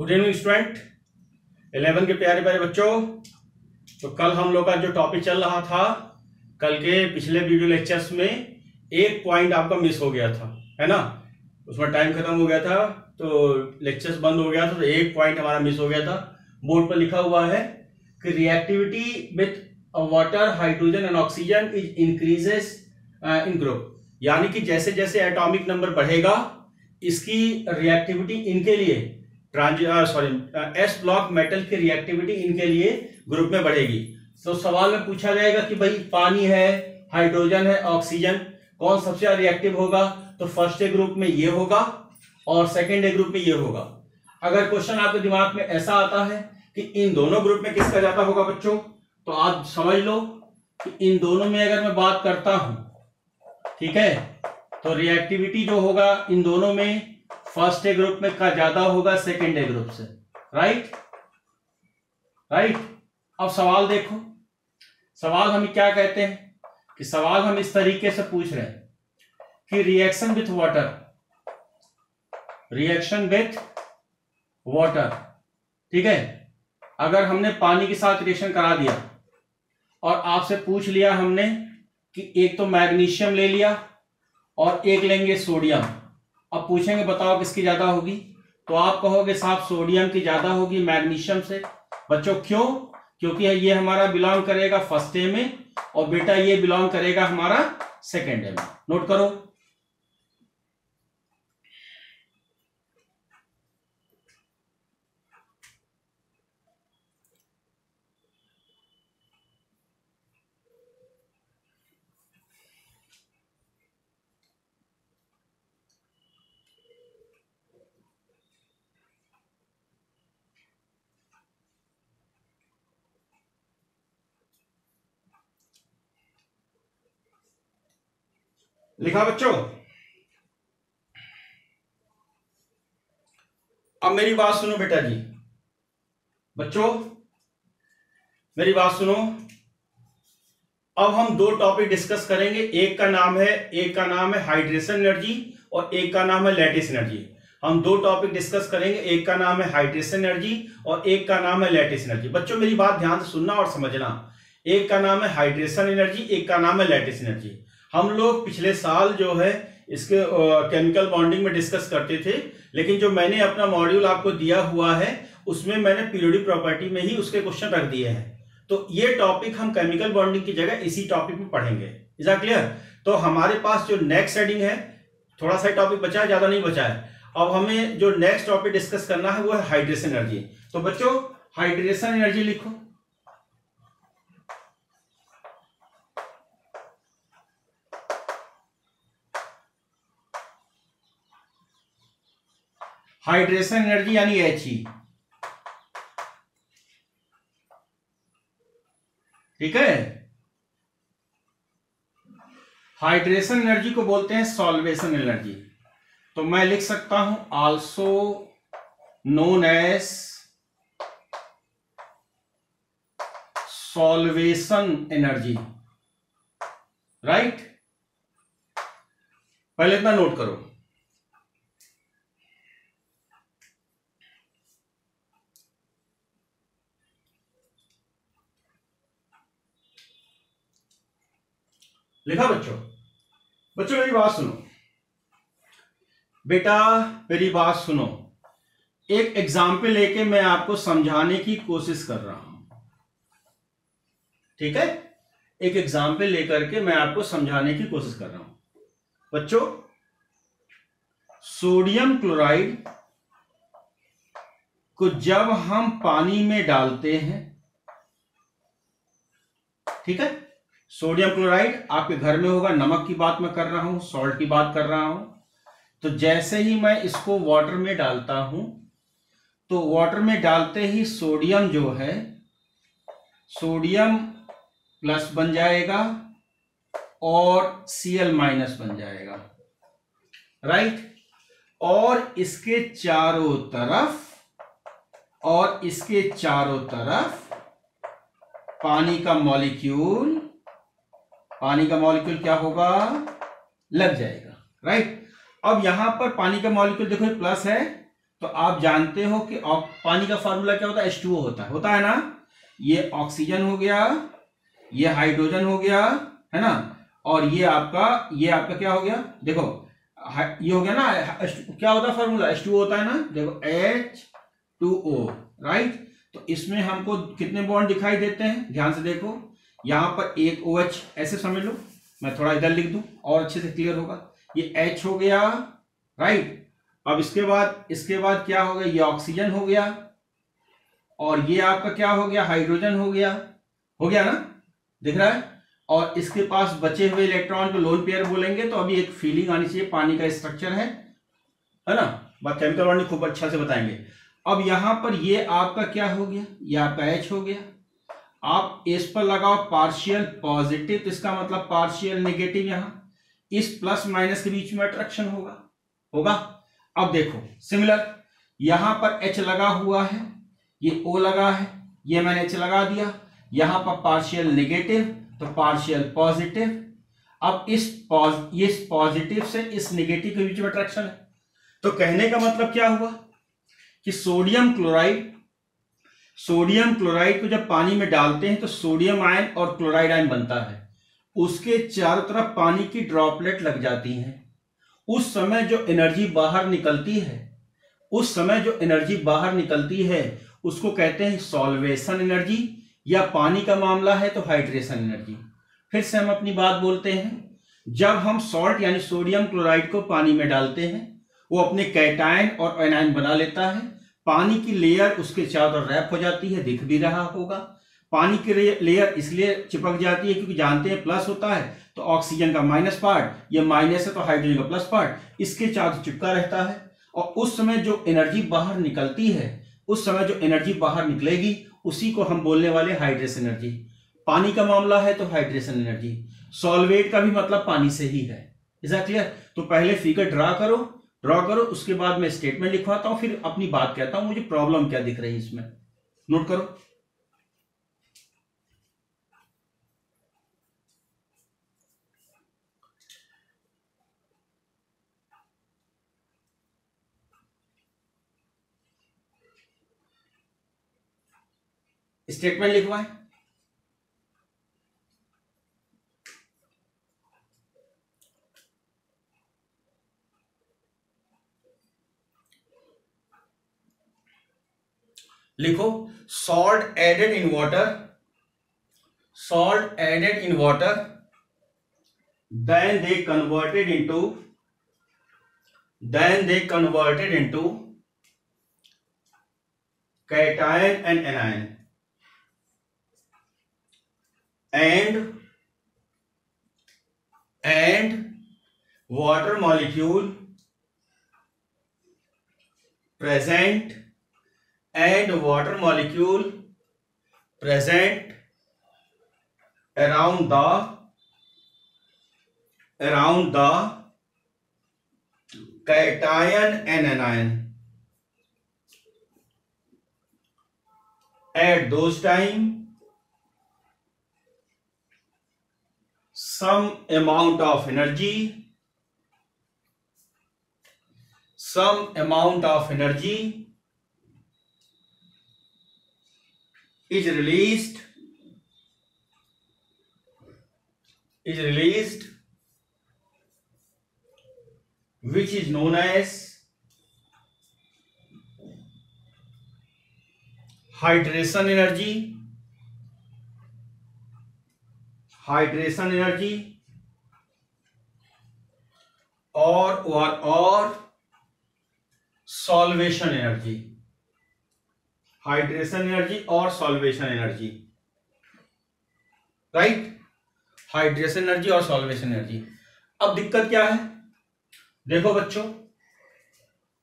Good evening student 11 के प्यारे प्यारे बच्चों। तो कल हम लोग का जो टॉपिक चल रहा था, कल के पिछले वीडियो लेक्चर्स में एक पॉइंट आपका मिस हो गया था, है ना। उसमें टाइम खत्म हो गया था तो लेक्चर्स बंद हो गया था, तो एक पॉइंट हमारा मिस हो गया था। बोर्ड पर लिखा हुआ है कि reactivity with water, hydrogen and oxygen is increases in group, यानी कि जैसे जैसे एटॉमिक नंबर बढ़ेगा इसकी रिएक्टिविटी इनके लिए एस ब्लॉक मेटल की रिएक्टिविटी इनके लिए ग्रुप में बढ़ेगी। तो सवाल में पूछा जाएगा कि भाई पानी है, हाइड्रोजन है, ऑक्सीजन, कौन सबसे ज्यादा रिएक्टिव होगा? तो फर्स्ट ए ग्रुप में ये होगा और सेकेंड ए ग्रुप में ये होगा। अगर क्वेश्चन आपके दिमाग में ऐसा आता है कि इन दोनों ग्रुप में किसका ज्यादा होगा बच्चों, तो आप समझ लो कि इन दोनों में अगर मैं बात करता हूं, ठीक है, तो रिएक्टिविटी जो होगा इन दोनों में फर्स्ट ए ग्रुप में का ज्यादा होगा सेकेंड ए ग्रुप से। राइट। अब सवाल देखो, सवाल हम क्या कहते हैं कि सवाल हम इस तरीके से पूछ रहे हैं कि रिएक्शन विथ वाटर, ठीक है, अगर हमने पानी के साथ रिएक्शन करा दिया और आपसे पूछ लिया हमने कि एक तो मैग्नीशियम ले लिया और एक लेंगे सोडियम, अब पूछेंगे बताओ किसकी ज्यादा होगी, तो आप कहोगे साहब सोडियम की ज्यादा होगी मैग्नीशियम से। बच्चों क्यों? क्योंकि ये हमारा बिलोंग करेगा फर्स्ट ए में और बेटा ये बिलोंग करेगा हमारा सेकेंड ए में। नोट करो। लिखा बच्चों? अब मेरी बात सुनो बेटा जी, बच्चों मेरी बात सुनो। अब हम दो टॉपिक डिस्कस करेंगे, एक का नाम है हाइड्रेशन एनर्जी और एक का नाम है लैटिस एनर्जी। हम दो टॉपिक डिस्कस करेंगे, एक का नाम है हाइड्रेशन एनर्जी और एक का नाम है लैटिस एनर्जी। बच्चों मेरी बात ध्यान से सुनना और समझना, एक का नाम है हाइड्रेशन एनर्जी, एक का नाम है लैटिस एनर्जी। हम लोग पिछले साल जो है इसके केमिकल बॉन्डिंग में डिस्कस करते थे, लेकिन जो मैंने अपना मॉड्यूल आपको दिया हुआ है उसमें मैंने पीरियोडिक प्रॉपर्टी में ही उसके क्वेश्चन रख दिए हैं। तो ये टॉपिक हम केमिकल बॉन्डिंग की जगह इसी टॉपिक में पढ़ेंगे। Is that clear? तो हमारे पास जो नेक्स्ट हेडिंग है, थोड़ा सा टॉपिक बचा है, ज्यादा नहीं बचा है। अब हमें जो नेक्स्ट टॉपिक डिस्कस करना है वो है हाइड्रेशन एनर्जी। तो बच्चों हाइड्रेशन एनर्जी लिखो। हाइड्रेशन एनर्जी यानी He, ठीक है। हाइड्रेशन एनर्जी को बोलते हैं सॉल्वेशन एनर्जी। तो मैं लिख सकता हूं also known as solvation energy. Right, पहले इतना नोट करो। लिखा बच्चों? बच्चों मेरी बात सुनो, बेटा मेरी बात सुनो। एक एग्जाम्पल लेके मैं आपको समझाने की कोशिश कर रहा हूं, ठीक है। एक एग्जाम्पल लेकर के मैं आपको समझाने की कोशिश कर रहा हूं। बच्चों सोडियम क्लोराइड को जब हम पानी में डालते हैं, ठीक है, सोडियम क्लोराइड आपके घर में होगा, नमक की बात मैं कर रहा हूं, सॉल्ट की बात कर रहा हूं। तो जैसे ही मैं इसको वाटर में डालता हूं तो वाटर में डालते ही सोडियम जो है सोडियम प्लस बन जाएगा और Cl माइनस बन जाएगा। राइट, और इसके चारों तरफ पानी का मॉलिक्यूल क्या होगा? लग जाएगा। राइट, अब यहां पर पानी का मॉलिक्यूल देखो प्लस है तो आप जानते हो कि पानी का फार्मूला क्या होता है, H2O होता है ना। ये ऑक्सीजन हो गया, ये हाइड्रोजन हो गया, है ना, और ये आपका क्या हो गया, देखो ये हो गया ना, क्या होता है फार्मूला, H2O होता है ना, देखो H2O, राइट। तो इसमें हमको कितने बॉन्ड दिखाई देते हैं, ध्यान से देखो, यहां पर एक OH, ऐसे समझ लो, मैं थोड़ा इधर लिख दूं और अच्छे से क्लियर होगा। ये H हो गया, राइट। अब इसके बाद क्या हो गया, ये ऑक्सीजन हो गया, और ये आपका क्या हो गया, हाइड्रोजन हो गया ना, दिख रहा है। और इसके पास बचे हुए इलेक्ट्रॉन को लोन पेयर बोलेंगे। तो अभी एक फीलिंग आनी चाहिए, पानी का स्ट्रक्चर है ना, बात केमिकल वाले खूब अच्छा से बताएंगे। अब यहां पर ये आपका क्या हो गया, ये आपका H हो गया। आप इस पर लगाओ पार्शियल पॉजिटिव, तो इसका मतलब पार्शियल नेगेटिव, यहां इस प्लस माइनस के बीच में अट्रैक्शन होगा। अब देखो सिमिलर, यहां पर H लगा हुआ है, ये O लगा है, ये मैंने H लगा दिया, यहां पर पार्शियल नेगेटिव तो पार्शियल पॉजिटिव। अब इस पॉजिटिव से इस नेगेटिव के बीच में अट्रैक्शन है। तो कहने का मतलब क्या हुआ कि सोडियम क्लोराइड को जब पानी में डालते हैं तो सोडियम आयन और क्लोराइड आयन बनता है, उसके चारों तरफ पानी की ड्रॉपलेट लग जाती हैं। उस समय जो एनर्जी बाहर निकलती है उसको कहते हैं सॉल्वेशन एनर्जी, या पानी का मामला है तो हाइड्रेशन एनर्जी। फिर से हम अपनी बात बोलते हैं, जब हम सॉल्ट यानी सोडियम क्लोराइड को पानी में डालते हैं, वो अपने कैटायन और एनायन बना लेता है, पानी की लेयर उसके चारों तरफ रैप हो जाती है, दिख भी रहा होगा। पानी की लेयर इसलिए चिपक जाती है क्योंकि जानते हैं प्लस होता है तो ऑक्सीजन का माइनस पार्ट, ये माइनस है तो हाइड्रोजन का प्लस पार्ट, इसके चारों चिपका रहता है। और उस समय जो एनर्जी बाहर निकलेगी उसी को हम बोलने वाले हाइड्रेशन एनर्जी। पानी का मामला है तो हाइड्रेशन एनर्जी, सॉल्वेट का भी मतलब पानी से ही है। Is that clear? तो पहले फिगर ड्रा करो, उसके बाद मैं स्टेटमेंट लिखवाता हूं, फिर अपनी बात कहता हूं मुझे प्रॉब्लम क्या दिख रही है इसमें। नोट करो। स्टेटमेंट लिखवाएं। लिखो salt added in water, then they converted into cation and anion, and water molecule present around the cation and anion. At those time, some amount of energy is released which is known as hydration energy, or solvation energy. Hydration energy और solvation energy, right. Hydration energy और solvation energy. अब दिक्कत क्या है, देखो बच्चों,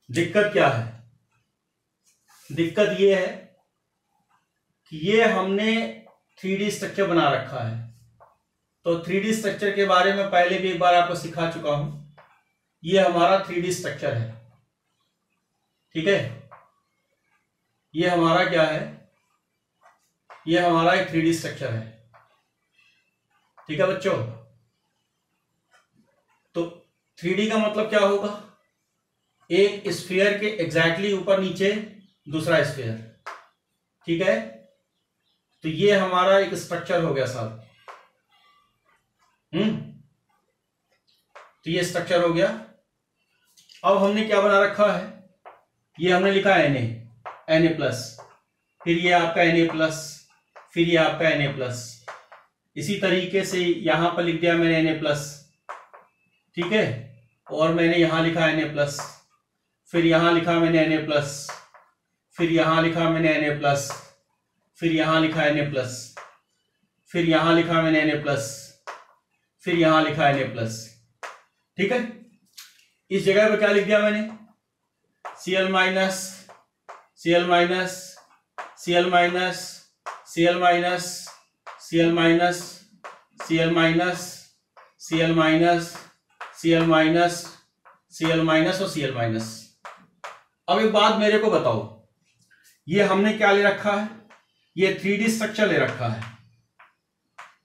दिक्कत क्या है, दिक्कत ये है कि ये हमने 3D स्ट्रक्चर बना रखा है। तो 3D स्ट्रक्चर के बारे में पहले भी एक बार आपको सिखा चुका हूं। ये हमारा 3D स्ट्रक्चर है, ठीक है। ये हमारा क्या है, ये हमारा एक 3D स्ट्रक्चर है, ठीक है बच्चों। तो 3D का मतलब क्या होगा, एक स्फीयर के एग्जैक्टली ऊपर नीचे दूसरा स्फीयर, ठीक है। तो ये हमारा एक स्ट्रक्चर हो गया साहब। तो ये स्ट्रक्चर हो गया। अब हमने क्या बना रखा है, ये हमने लिखा है Na प्लस, फिर ये आपका Na प्लस, फिर ये आपका Na प्लस। इसी तरीके से यहां पर लिख दिया मैंने Na प्लस, ठीक है। और मैंने यहां लिखा Na प्लस, फिर यहां लिखा मैंने Na प्लस, फिर यहां लिखा मैंने Na प्लस, फिर यहां लिखा Na प्लस, फिर यहां लिखा मैंने Na प्लस, फिर यहां लिखा Na प्लस, ठीक है। इस जगह पे क्या लिख दिया मैंने, Cl minus, Cl minus, Cl minus, Cl minus, Cl minus, Cl minus, Cl minus, Cl minus, Cl minus और Cl माइनस। अब एक बात मेरे को बताओ, ये हमने क्या ले रखा है, ये 3D स्ट्रक्चर ले रखा है,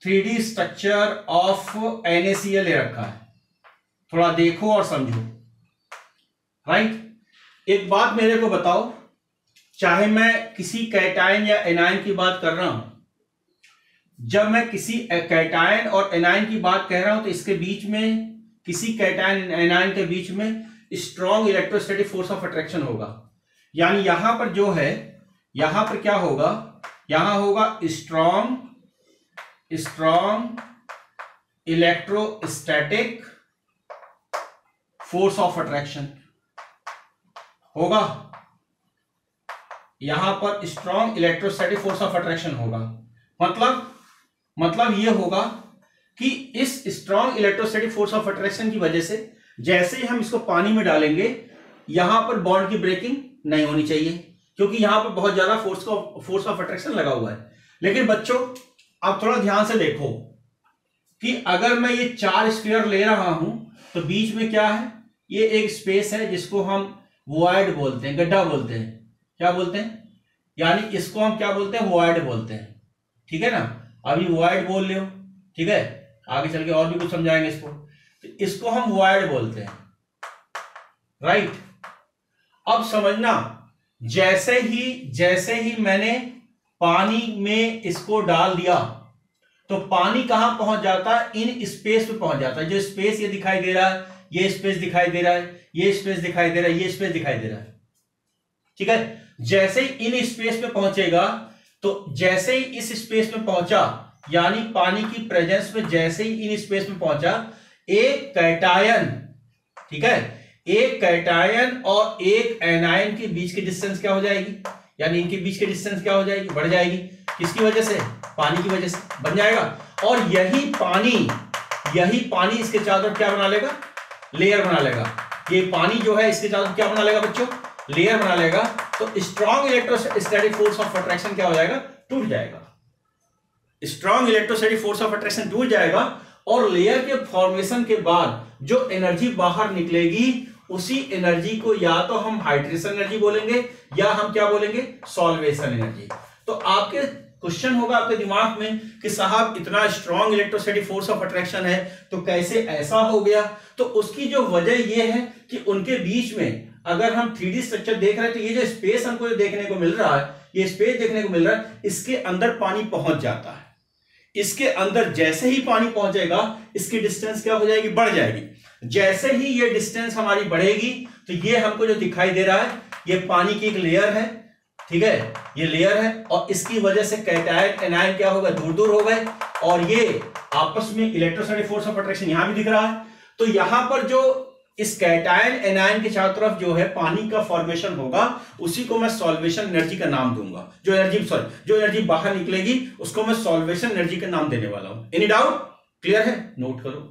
3D स्ट्रक्चर ऑफ NaCl ले रखा है। थोड़ा देखो और समझो, राइट। एक बात मेरे को बताओ, चाहे मैं किसी कैटायन या एनायन की बात कर रहा हूं, जब मैं किसी कैटायन और एनायन की बात कह रहा हूं तो इसके बीच में, किसी कैटायन एनायन के बीच में strong electrostatic force of attraction होगा। यानी यहां पर जो है, यहां पर क्या होगा, यहां होगा strong electrostatic force of attraction होगा, यहां पर strong electrostatic force of attraction होगा। मतलब यह होगा कि इस strong electrostatic force of attraction की वजह से जैसे ही हम इसको पानी में डालेंगे, यहां पर बॉन्ड की ब्रेकिंग नहीं होनी चाहिए, क्योंकि यहां पर बहुत ज्यादा फोर्स ऑफ अट्रैक्शन लगा हुआ है। लेकिन बच्चों आप थोड़ा ध्यान से देखो कि अगर मैं ये 4 स्फीयर ले रहा हूं तो बीच में क्या है, ये एक स्पेस है जिसको हम वॉइड बोलते हैं, गड्ढा बोलते हैं। क्या बोलते हैं, यानी इसको हम क्या बोलते हैं, वॉइड बोलते हैं, ठीक है ना। अभी वॉइड बोल लियो, ठीक है, आगे चल के और भी कुछ समझाएंगे इसको। तो इसको हम वॉइड बोलते हैं, राइट। अब समझना, जैसे ही मैंने पानी में इसको डाल दिया तो पानी कहां पहुंच जाता है, इन स्पेस पे पहुंच जाता है। जो स्पेस ये दिखाई दे रहा है, ये स्पेस दिखाई दे रहा है, ये स्पेस दिखाई दे रहा है, ये स्पेस दिखाई दे रहा है, ठीक है। जैसे ही इन स्पेस पे पहुंचेगा, तो जैसे ही इस स्पेस में पहुंचा, यानी पानी की प्रेजेंस में जैसे ही इन स्पेस में पहुंचा, एक कैटायन, ठीक है, एक कैटायन और एक एनायन के बीच की डिस्टेंस क्या हो जाएगी, यानी इनके बीच की डिस्टेंस क्या हो जाएगी, बढ़ जाएगी। किसकी वजह से, पानी की वजह से बन जाएगा। और यही पानी इसके चारों तरफ क्या बना लेगा, लेयर बना लेगा। ये पानी जो है इसके चारों तरफ क्या बना लेगा बच्चों, लेयर बना लेगा। तो strong electrostatic force of attraction क्या हो जाएगा, टूट जाएगा। Strong electrostatic force of attraction टूट जाएगा और लेयर के फॉर्मेशन के बाद जो एनर्जी बाहर निकलेगी, उसी एनर्जी को या तो हम हाइड्रेशन एनर्जी बोलेंगे या हम क्या बोलेंगे, सॉल्वेशन एनर्जी। तो आपके क्वेश्चन होगा आपके दिमाग में कि साहब इतना strong electrostatic force of attraction है तो कैसे ऐसा हो गया। तो उसकी जो वजह यह है कि उनके बीच में अगर हम 3D स्ट्रक्चर देख रहे हैं तो ये जो स्पेस हमको देखने को मिल रहा है, ये स्पेस देखने को मिल रहा है, इसके अंदर पानी पहुंच जाता है। इसके अंदर जैसे ही पानी पहुंचेगा, इसकी डिस्टेंस क्या हो जाएगी, बढ़ जाएगी। जैसे ही ये डिस्टेंस हमारी बढ़ेगी तो ये हमको जो दिखाई दे रहा है, ये पानी की एक लेयर है, ठीक है, ये लेयर है। और इसकी वजह से कैटायन एनायन क्या होगा, दूर दूर हो गए और ये आपस में इलेक्ट्रोस्टैटिक फोर्स ऑफ अट्रैक्शन यहां भी दिख रहा है। तो यहां पर जो इस कैटायन एनायन के चारों तरफ जो है पानी का फॉर्मेशन होगा, उसी को मैं सॉल्वेशन एनर्जी का नाम दूंगा। जो एनर्जी बाहर निकलेगी उसको मैं सॉल्वेशन एनर्जी का नाम देने वाला हूं। एनी डाउट, क्लियर है, नोट करो।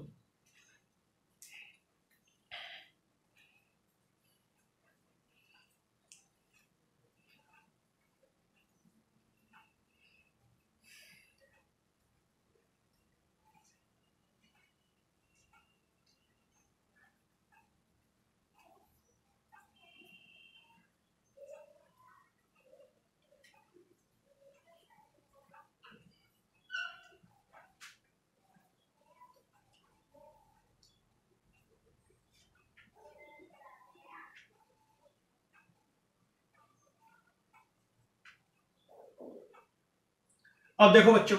अब देखो बच्चों,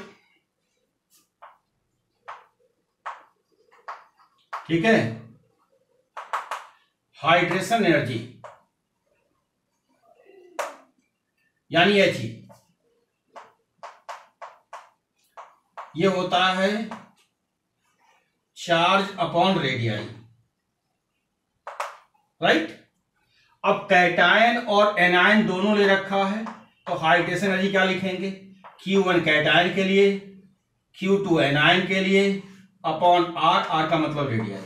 ठीक है, हाइड्रेशन एनर्जी यानी He, ये होता है चार्ज अपॉन रेडियाई, राइट। अब कैटायन और एनायन दोनों ले रखा है, तो हाइड्रेशन एनर्जी क्या लिखेंगे, Q1 कैटायन के लिए, Q2 एनायन के लिए, अपॉन R, R का मतलब रेडियाई।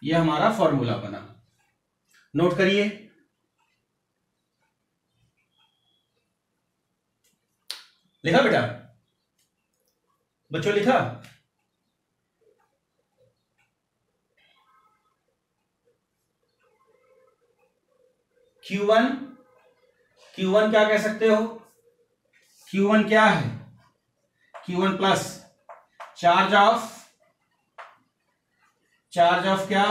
ये हमारा फॉर्मूला बना, नोट करिए। लिखा बेटा, बच्चों लिखा? Q1 क्या कह सकते हो, Q1 क्या है, Q1 प्लस चार्ज ऑफ क्या,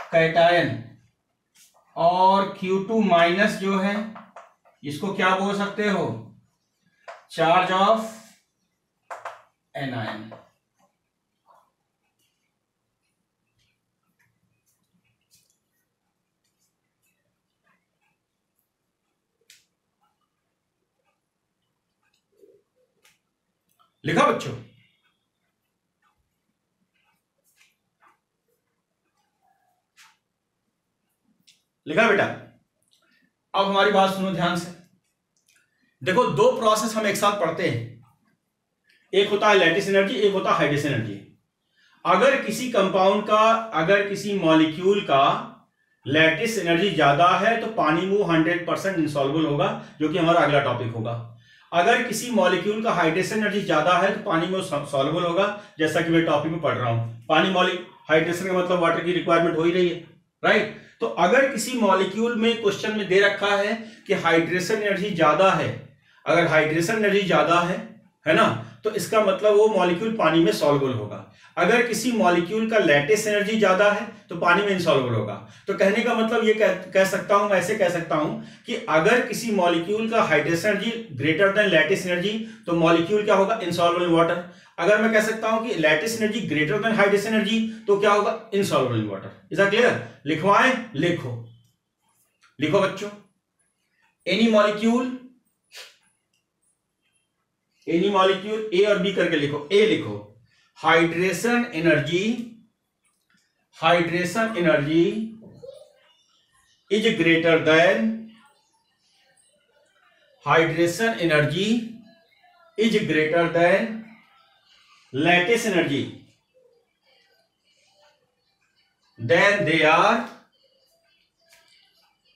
कैटायन, और Q2 माइनस जो है इसको क्या बोल सकते हो, चार्ज ऑफ एनायन। लिखा बच्चों? लिखा बेटा? अब हमारी बात सुनो ध्यान से। देखो, दो प्रोसेस हम एक साथ पढ़ते हैं, एक होता है लैटिस एनर्जी, एक होता है हाइड्रेशन एनर्जी। अगर किसी कंपाउंड का, अगर किसी मॉलिक्यूल का लैटिस एनर्जी ज्यादा है तो पानी में 100% इंसॉल्युबल होगा, जो कि हमारा अगला टॉपिक होगा। अगर किसी मॉलिक्यूल का हाइड्रेशन एनर्जी ज्यादा है तो पानी में सॉल्युबल होगा, जैसा कि मैं टॉपिक में पढ़ रहा हूं। पानी हाइड्रेशन का मतलब वाटर की रिक्वायरमेंट हो ही रही है, राइट। तो अगर किसी मॉलिक्यूल में क्वेश्चन में दे रखा है कि हाइड्रेशन एनर्जी ज्यादा है, अगर हाइड्रेशन एनर्जी ज्यादा है ना, तो इसका मतलब वो मॉलिक्यूल पानी में सॉल्युबल होगा। अगर किसी मॉलिक्यूल का लैटिस एनर्जी ज्यादा है तो पानी में इनसॉल्युबल होगा। तो कहने का मतलब ये कह सकता हूं, ऐसे कह सकता हूं कि अगर किसी मॉलिक्यूल का hydration energy greater than lattice energy तो मॉलिक्यूल क्या होगा, इनसॉल्युबल इन वाटर। अगर मैं कह सकता हूं कि lattice energy greater than hydration energy तो क्या होगा, insoluble in water. Is that clear? लिखवाएं? लिखो बच्चों, एनी मॉलिक्यूल ए और बी करके लिखो। ए लिखो, hydration energy is greater than, hydration energy is greater than lattice energy, then they are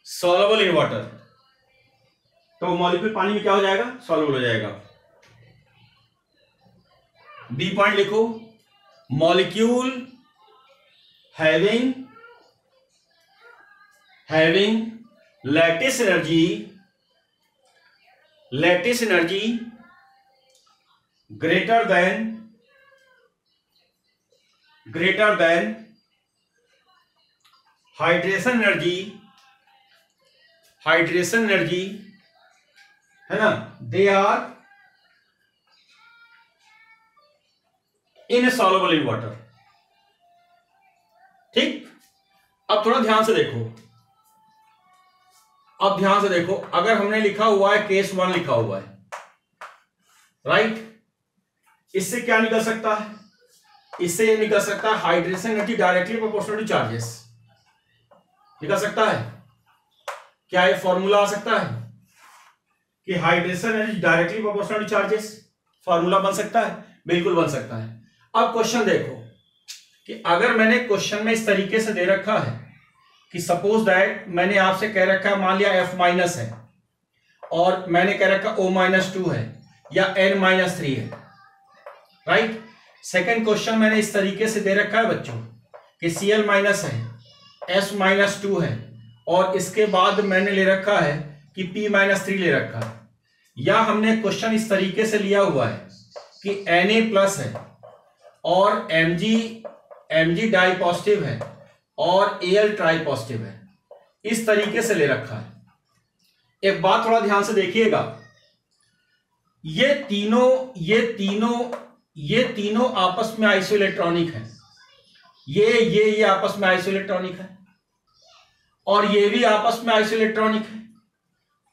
soluble in water. तो मॉलिक्यूल पानी में क्या हो जाएगा, सॉल्युबल हो जाएगा। बी पॉइंट लिखो, molecule having lattice energy greater than hydration energy है ना, they are insoluble in water. ठीक, अब थोड़ा ध्यान से देखो, अगर हमने लिखा हुआ है केस 1 लिखा हुआ है, राइट, इससे क्या निकल सकता है, इससे ये निकल सकता है hydration energy directly proportional two charges, निकल सकता है। क्या ये फॉर्मूला आ सकता है कि hydration energy directly proportional two charges? Formula बन सकता है, बिल्कुल बन सकता है। अब क्वेश्चन देखो कि अगर मैंने क्वेश्चन में इस तरीके से दे रखा है कि सपोज दैट मैंने आपसे कह रखा है, मान लिया F माइनस है और मैंने कह रखा O-2 है या N-3 है, राइट। सेकंड क्वेश्चन मैंने इस तरीके से दे रखा है बच्चों कि Cl माइनस है, S-2 है, और इसके बाद मैंने ले रखा है कि P-3 ले रखा है। या हमने क्वेश्चन इस तरीके से लिया हुआ है कि Na+ है और Mg डाई पॉजिटिव है और Al ट्राई पॉजिटिव है, इस तरीके से ले रखा है। एक बात थोड़ा ध्यान से देखिएगा, ये तीनों आपस में आइसोइलेक्ट्रॉनिक है। ये आपस में आइसोइलेक्ट्रॉनिक है, और ये भी आपस में आइसोइलेक्ट्रॉनिक है,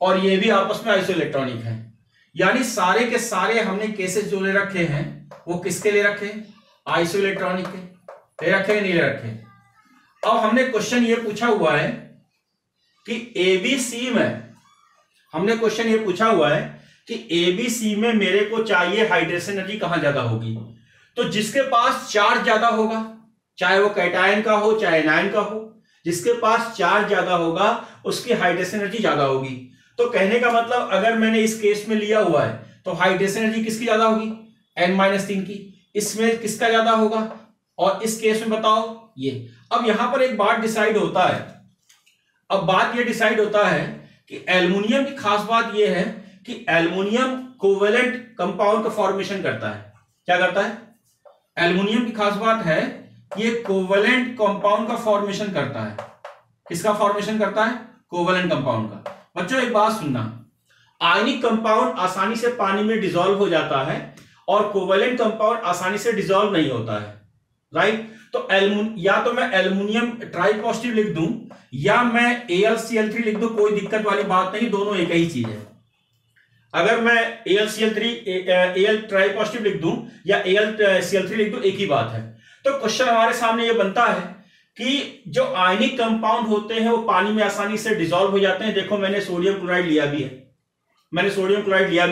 और ये भी आपस में आइसोइलेक्ट्रॉनिक है। यानी सारे के सारे हमने केसेस जो ले रखे हैं वो किसके ले रखे? आइसोइलेक्ट्रॉनिक के ले रखे, नहीं ले रखे। अब हमने क्वेश्चन ये पूछा हुआ है कि एबीसी में, हमने क्वेश्चन ये पूछा हुआ है कि एबीसी में मेरे को चाहिए हाइड्रेशन एनर्जी कहां ज्यादा होगी। तो जिसके पास चार्ज ज्यादा होगा, चाहे वो कैटायन का हो चाहे एनायन का हो, जिसके पास चार्ज ज्यादा होगा उसकी हाइड्रेशन एनर्जी ज्यादा होगी। तो कहने का मतलब अगर मैंने इस केस में लिया हुआ है तो हाइड्रेशन एनर्जी किसकी ज्यादा होगी? n-3 की। इसमें किसका ज्यादा होगा? और इस केस में बताओ ये। अब यहां पर एक बात डिसाइड होता है, अब बात ये डिसाइड होता है कि एल्युमिनियम की खास बात ये है कि एल्युमिनियम कोवेलेंट कंपाउंड का फॉर्मेशन करता है। क्या करता है? एल्युमिनियम की खास बात है ये कोवेलेंट कंपाउंड का फॉर्मेशन करता है। किसका फॉर्मेशन करता है? कोवेलेंट कंपाउंड का। बच्चों एक बात सुनना, आयनिक कंपाउंड आसानी से पानी में डिसॉल्व हो जाता है और कोवेलेंट कंपाउंड आसानी से डिसॉल्व नहीं होता है, राइट? तो या तो मैं एल्युमिनियम ट्राइपॉजिटिव लिख दूं या मैं AlCl3 लिख दूं, कोई दिक्कत वाली बात नहीं, दोनों एक ही चीज है। अगर मैं Al ट्राइपॉजिटिव लिख दूं या AlCl3 लिख दूं, एक ही बात है। तो क्वेश्चन हमारे सामने ये बनता है कि जो आयनिक कंपाउंड होते हैं वो पानी में आसानी से डिसॉल्व हो जाते हैं। देखो मैंने सोडियम क्लोराइड लिया भी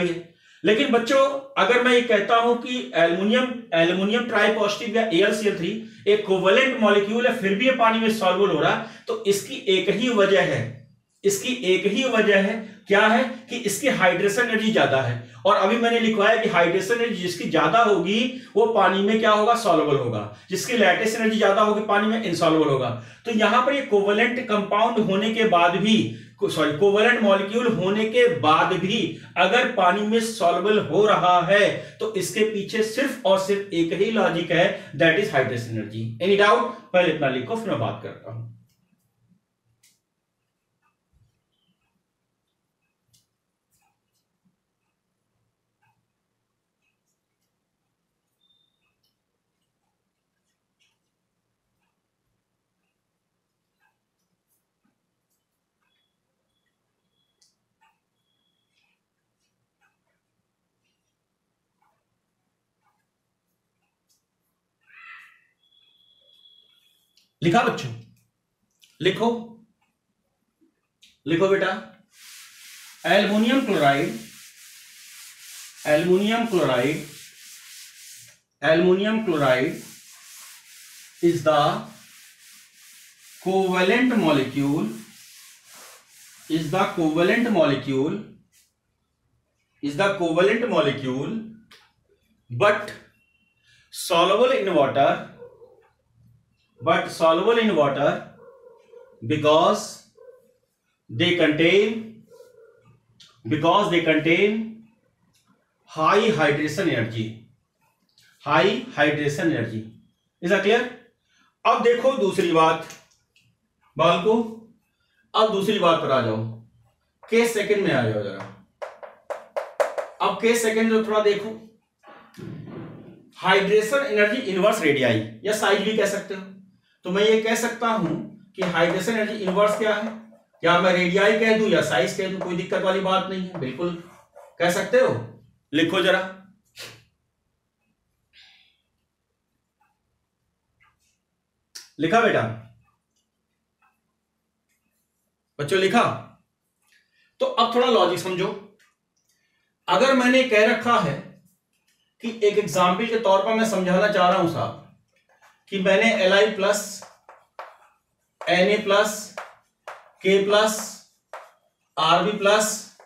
है, लेकिन बच्चों अगर मैं ये कहता हूं कि एल्युमिनियम ट्राइपॉजिटिव या AlCl3 एक कोवेलेंट मॉलिक्यूल है, फिर भी ये पानी में सॉल्युबल हो रहा है, तो इसकी एक ही वजह है, क्या है कि इसकी हाइड्रेशन एनर्जी ज्यादा है। और अभी मैंने लिखवाया कि हाइड्रेशन एनर्जी जिसकी ज्यादा होगी वो पानी में क्या होगा? सॉल्युबल होगा। जिसकी लैटिस एनर्जी ज्यादा होगी पानी में इनसॉल्युबल होगा। तो यहां पर ये कोवेलेंट कंपाउंड होने के बाद भी, कोवेलेंट मॉलिक्यूल होने के बाद भी अगर पानी में सॉल्युबल हो रहा है तो इसके पीछे सिर्फ और सिर्फ एक ही लॉजिक है, that is hydration energy. Any doubt? पहले इतना लिखो फिर मैं बात करता हूं। लिखा बच्चों? लिखो बेटा। Aluminium chloride is the covalent molecule but soluble in water because they contain high hydration energy. Is that clear? अब देखो दूसरी बात, बालको अब दूसरी बात पर आ जाओ। केस सेकंड में आ जाओ जरा। अब केस सेकंड जो थोड़ा देखो, हाइड्रेशन एनर्जी इनवर्स रेडियाई या साइज भी कह सकते हो। तो मैं ये कह सकता हूं कि हाइड्रेशन एनर्जी इनवर्स क्या है, या मैं रेडियाई कह दूं या साइज कह दूं, कोई दिक्कत वाली बात नहीं है, बिल्कुल कह सकते हो। लिखो जरा। लिखा बेटा? बच्चों लिखा? तो अब थोड़ा लॉजिक समझो। अगर मैंने कह रखा है कि एक एग्जाम्पल के तौर पर मैं समझाना चाह रहा हूं साहब कि मैंने Li plus Na plus K plus Rb plus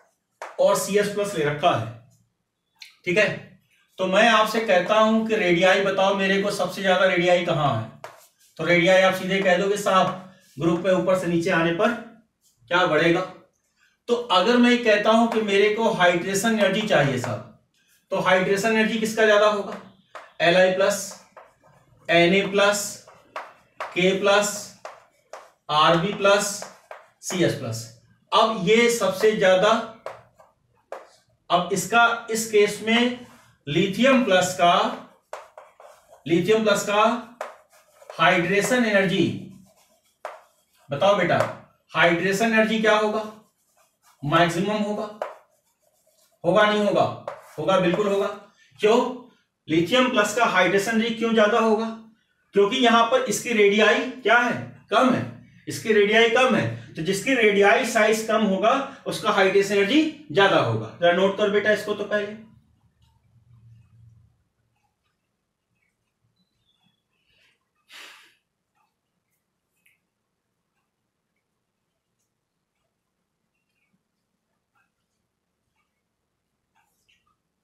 और CS प्लस ले रखा है, ठीक है? तो मैं आपसे कहता हूं कि रेडियाई बताओ मेरे को, सबसे ज्यादा रेडियाई कहां है? तो रेडियाई आप सीधे कह दोगे साहब ग्रुप में ऊपर से नीचे आने पर क्या बढ़ेगा। तो अगर मैं कहता हूं कि मेरे को हाइड्रेशन एनर्जी चाहिए साहब, तो हाइड्रेशन एनर्जी किसका ज्यादा होगा? Li plus Na plus K plus Rb plus CS plus. अब ये सबसे ज्यादा अब इसका इस केस में लिथियम प्लस का हाइड्रेशन एनर्जी, बताओ बेटा हाइड्रेशन एनर्जी क्या होगा? मैक्सिमम होगा, होगा नहीं होगा? होगा, बिल्कुल होगा। क्यों? लिथियम प्लस का हाइड्रेशन एनर्जी क्यों ज्यादा होगा? क्योंकि यहां पर इसकी रेडियाई क्या है? कम है। इसकी रेडियाई कम है, तो जिसकी रेडियाई साइज कम होगा उसका हाइड्रेशन एनर्जी ज्यादा होगा। जरा नोट कर बेटा इसको तो पहले।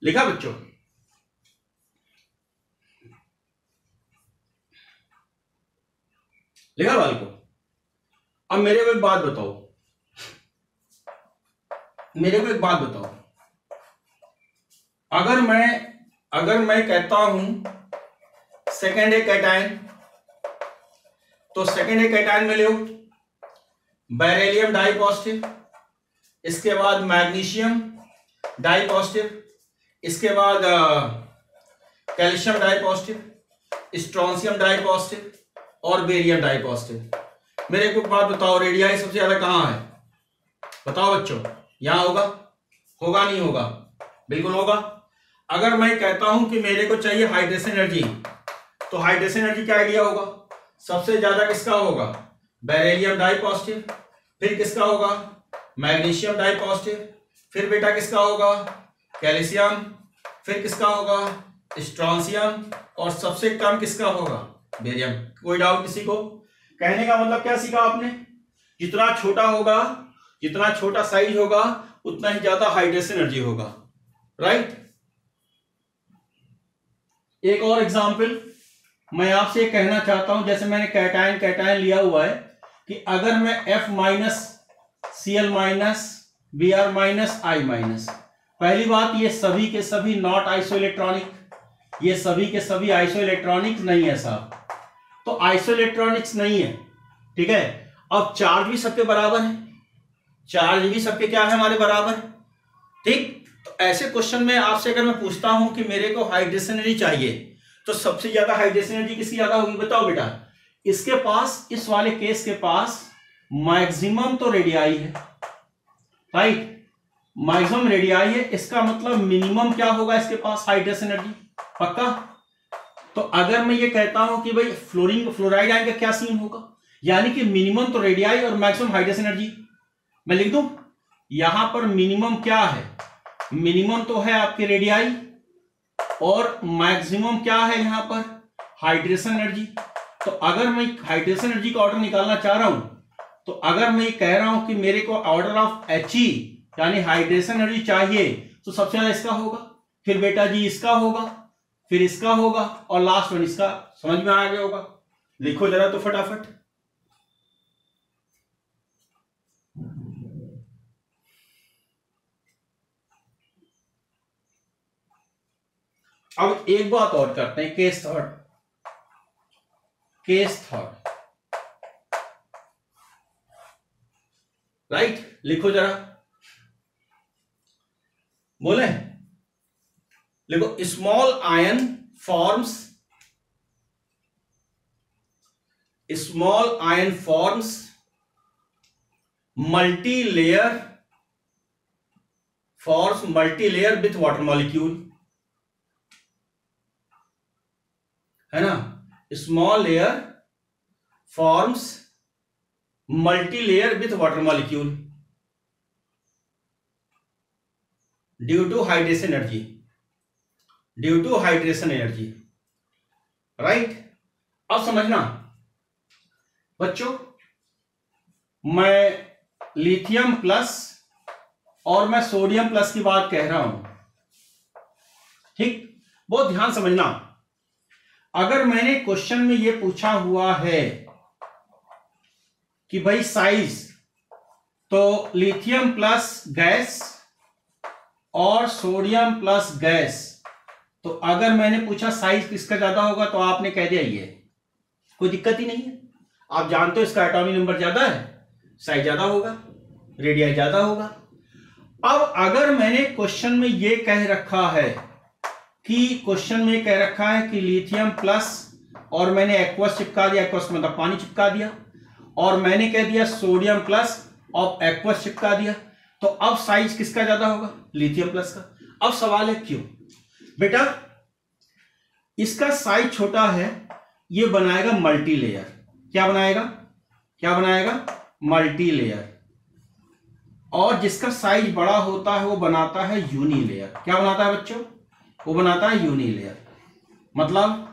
लिखा बच्चों? लिखा बालको? अब मेरे को एक बात बताओ, अगर मैं कहता हूं सेकेंड ए कैटायन, तो सेकेंड ए कैटायन में लो बेरिलियम डाई पॉजिटिव, इसके बाद मैग्नीशियम डाई पॉजिटिव, इसके बाद calcium di positive, strontium di positive और बेरियम डाई पॉजिटिव। मेरे को बात बताओ, रेडियाई सबसे ज्यादा कहां है? बताओ बच्चों, यहां होगा? होगा नहीं होगा? बिल्कुल होगा। अगर मैं कहता हूं कि मेरे को चाहिए हाइड्रेशन एनर्जी, तो हाइड्रेशन एनर्जी क्या आइडिया होगा? सबसे ज्यादा किसका होगा? बेरिलियम डाई पॉजिटिव, फिर किसका होगा? मैग्नीशियम डाई पॉजिटिव, फिर बेटा किसका होगा? कैल्शियम, फिर किसका होगा? स्ट्रोंशियम, और सबसे कम किसका होगा? बेरियम। कोई डाउट किसी को? कहने का मतलब क्या सीखा आपने? जितना छोटा होगा, जितना छोटा साइज होगा, उतना ही ज्यादा हाइड्रेशन एनर्जी होगा, राइट? एक और एग्जांपल मैं आपसे कहना चाहता हूं, जैसे मैंने कैटायन लिया हुआ है कि अगर मैं F minus Cl minus Br minus I minus, पहली बात ये सभी के सभी नॉट आइसोइलेक्ट्रॉनिक, ये सभी के सभी आइसोइलेक्ट्रॉनिक नहीं है साहब, तो आइसोइलेक्ट्रॉनिक्स नहीं है, ठीक है। अब चार्ज भी सबके बराबर है, चार्ज भी सबके क्या है? हमारे बराबर है, ठीक। तो ऐसे क्वेश्चन में आपसे अगर मैं पूछता हूं कि मेरे को हाइड्रेशन एनर्जी चाहिए, तो सबसे ज्यादा हाइड्रेशन एनर्जी किसकी ज्यादा होगी? बताओ बेटा। इसके पास, इस वाले केस के पास मैक्सिमम तो रेडियाई है, राइट? मैक्सिमम रेडियाई है, इसका मतलब मिनिमम क्या होगा इसके पास? हाइड्रेशन एनर्जी, पक्का? तो अगर मैं ये कहता हूं कि भाई फ्लोराइड आयन का क्या सीन होगा, यानी कि मिनिमम तो रेडियाई और मैक्सिमम हाइड्रेशन एनर्जी, मैं लिख दूं यहां पर मिनिमम क्या है? मिनिमम तो है आपके रेडियाई, और मैक्सिमम क्या है यहां पर? Hydration energy. तो अगर मैं हाइड्रेशन एनर्जी का ऑर्डर निकालना चाह रहा हूं, तो अगर मैं कह रहा हूं कि मेरे को ऑर्डर ऑफ He यानी हाइड्रेशन एनर्जी चाहिए, तो सबसे ज्यादा इसका होगा, फिर बेटा जी इसका होगा, फिर इसका होगा, और लास्ट वन इसका। समझ में आ गया होगा? लिखो जरा तो फटाफट। अब एक बात और करते हैं, केस थर्ड, राइट? लिखो जरा, बोले, लिखो small ion forms multilayer with water molecule, है ना? Small layer forms multilayer with water molecule due to hydration energy, right? अब समझना बच्चों, मैं लिथियम प्लस और मैं सोडियम प्लस की बात कह रहा हूं, ठीक? बहुत ध्यान समझना। अगर मैंने क्वेश्चन में यह पूछा हुआ है कि भाई साइज, तो लिथियम प्लस गैस और सोडियम प्लस गैस, तो अगर मैंने पूछा साइज किसका ज्यादा होगा, तो आपने कह दिया ये, कोई दिक्कत ही नहीं है। आप जानते हो इसका एटॉमिक नंबर ज्यादा है, साइज ज्यादा होगा, रेडियस ज्यादा होगा। अब अगर मैंने क्वेश्चन में ये कह रखा है कि लिथियम प्लस, और मैंने एक्वस चिपका दिया, एक्वस मतलब पानी चिपका दिया, और मैंने कह दिया सोडियम प्लस और एक्वस चिपका दिया, तो अब साइज किसका ज्यादा होगा? लिथियम प्लस का। अब सवाल है क्यों? बेटा इसका साइज छोटा है, ये बनाएगा मल्टी लेयर। क्या बनाएगा? Multi layer. और जिसका साइज बड़ा होता है वो बनाता है यूनी लेयर। क्या बनाता है बच्चों? वो बनाता है यूनी लेयर। मतलब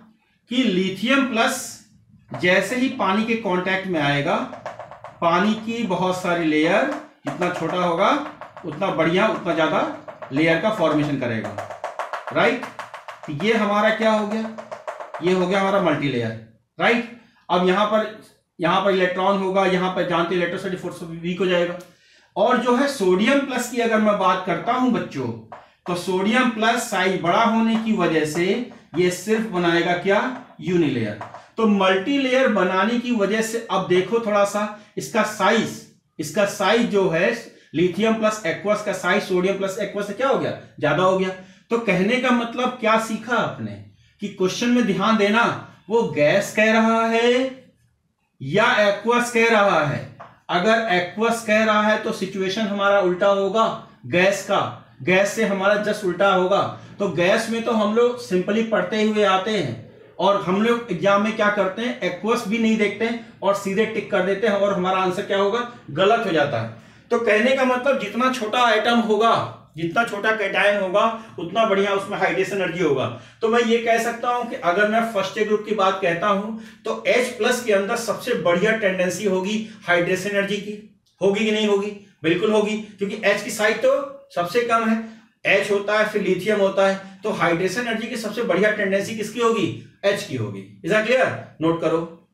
कि लिथियम प्लस जैसे ही पानी के कांटेक्ट में आएगा, पानी की बहुत सारी लेयर, जितना छोटा होगा उतना बढ़िया, उतना ज्यादा लेयर का फॉर्मेशन करेगा, राइट। तो ये हमारा क्या हो गया? ये हो गया हमारा मल्टी लेयर, राइट। अब यहां पर इलेक्ट्रॉन होगा, यहां पर जानते इलेक्ट्रोस्टैटिक फोर्स वीक हो जाएगा। और जो है सोडियम प्लस की अगर मैं बात करता हूं बच्चों, तो सोडियम प्लस साइज बड़ा होने की वजह से ये सिर्फ बनाएगा क्या? Uni layer. तो मल्टी लेयर बनाने की वजह से अब देखो थोड़ा सा इसका साइज जो है लिथियम प्लस एक्वस का साइज सोडियम प्लस एक्वस से क्या हो गया? ज्यादा हो गया। तो कहने का मतलब क्या सीखा आपने कि क्वेश्चन में ध्यान देना, वो गैस कह रहा है या एक्वस कह रहा है। अगर एक्वस कह रहा है तो सिचुएशन हमारा उल्टा होगा गैस का, गैस से हमारा जस्ट उल्टा होगा। तो गैस में तो हम लोग सिंपली पढ़ते हुए आते हैं, और हम लोग एग्जाम में क्या करते हैं? एक्वस भी नहीं देखते हैं और सीधे टिक कर देते हैं, और हमारा आंसर क्या होगा? गलत हो जाता है। तो कहने का मतलब जितना छोटा आइटम होगा, जितना छोटा कैटायन होगा, उतना बढ़िया उसमें हाइड्रेशन एनर्जी होगा। तो मैं ये कह सकता हूं कि अगर मैं फर्स्ट ग्रुप की बात कहता हूं तो H+ के अंदर सबसे बढ़िया टेंडेंसी होगी हाइड्रेशन एनर्जी की। होगी कि नहीं होगी? बिल्कुल होगी, क्योंकि H की साइज तो सबसे कम है। H होता है, फिर लिथियम होता है, तो हाइड्रेशन एनर्जी की सबसे बढ़िया टेंडेंसी किसकी होगी? H की होगी। Is that clear? नोट करो।